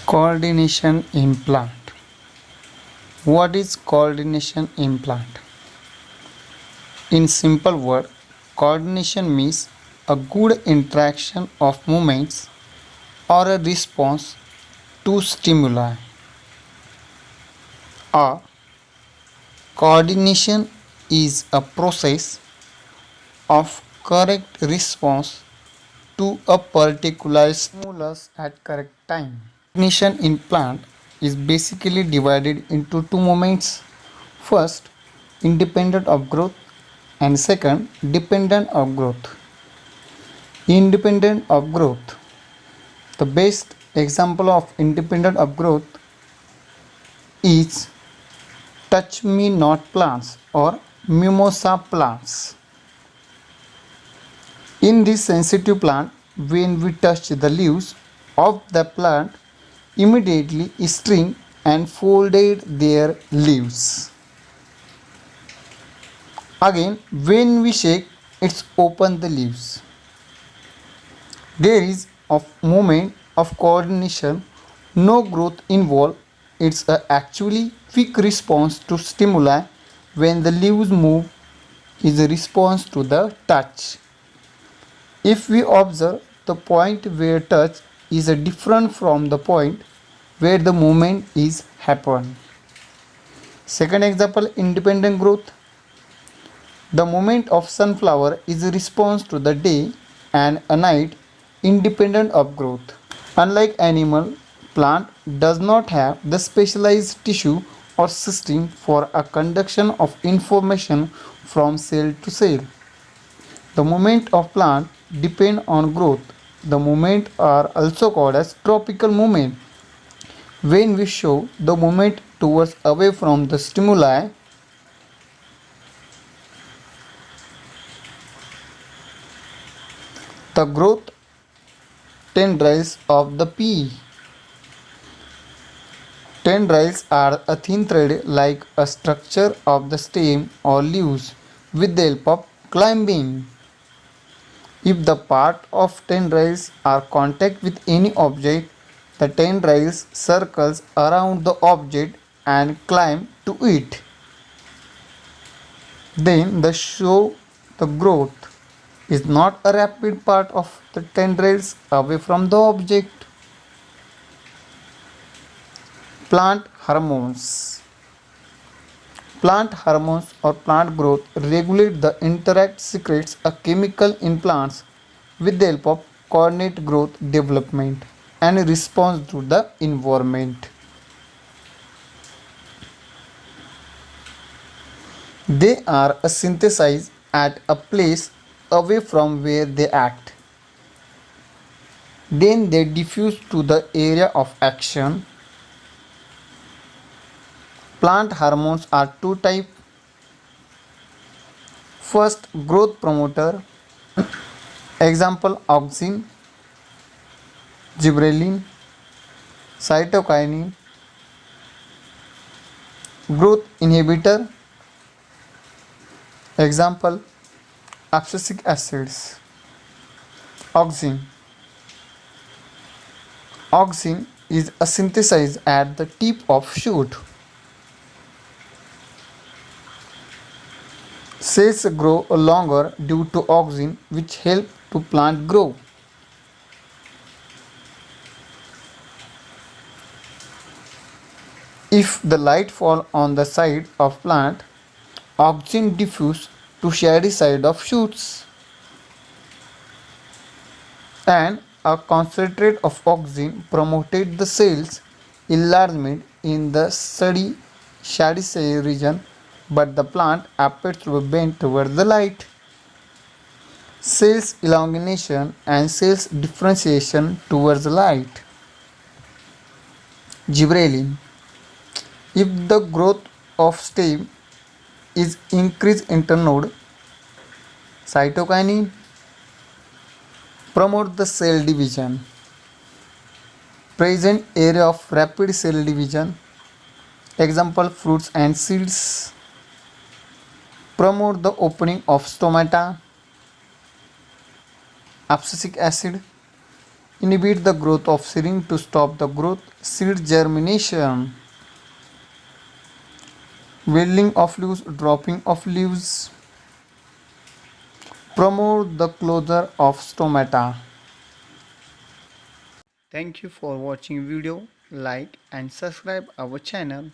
Coordination in plant. What is coordination in plant? In simple word, coordination means a good interaction of movements or a response to stimuli. Or coordination is a process of correct response to a particular stimulus at correct time. Coordination in plant is basically divided into two moments. First, independent of growth, and second, dependent of growth. Independent of growth. The best example of independent of growth is touch me not plants or mimosa plants. In this sensitive plant, when we touch the leaves of the plant, immediately string and folded their leaves. Again, when we shake, it's open the leaves. There is a moment of coordination, no growth involved. It's actually quick response to stimuli. When the leaves move, is a response to the touch. If we observe, the point where touch is different from the point where the movement is happened. Second example, independent growth. The movement of sunflower is a response to the day and a night, independent of growth. Unlike animal, plant does not have the specialized tissue or system for a conduction of information from cell to cell. The movement of plant depend on growth. The movement are also called as tropical movement. When we show the movement towards away from the stimuli, the growth tendrils of the pea. Tendrils are a thin thread like a structure of the stem or leaves with the help of climbing. If the part of tendrils are contact with any object, the tendrils circles around the object and climb to it. Then the show the growth is not a rapid part of the tendrils away from the object. Plant hormones. Plant hormones or plant growth regulate the interact secretes a chemical in plants with the help of coordinate growth development and response to the environment. They are synthesized at a place away from where they act. Then they diffuse to the area of action. Plant hormones are two types. First, growth promoter. Example, auxin, gibberellin, cytokinin. Growth inhibitor. Example, abscisic acids. Auxin. Auxin is synthesized at the tip of shoot. Cells grow longer due to auxin, which help to plant grow. If the light fall on the side of plant, auxin diffuse to shady side of shoots, and a concentrate of auxin promoted the cells enlargement in the shady cell region, but the plant appears to be bent towards the light. Cells elongation and cells differentiation towards the light. Gibberellin. If the growth of stem is increased internode, cytokinin promote the cell division. Present area of rapid cell division. Example, fruits and seeds. Promote the opening of stomata. Abscisic acid. inhibit the growth of seedling to stop the growth seed germination, wilting of leaves, dropping of leaves, promote the closure of stomata. Thank you for watching video, like and subscribe our channel.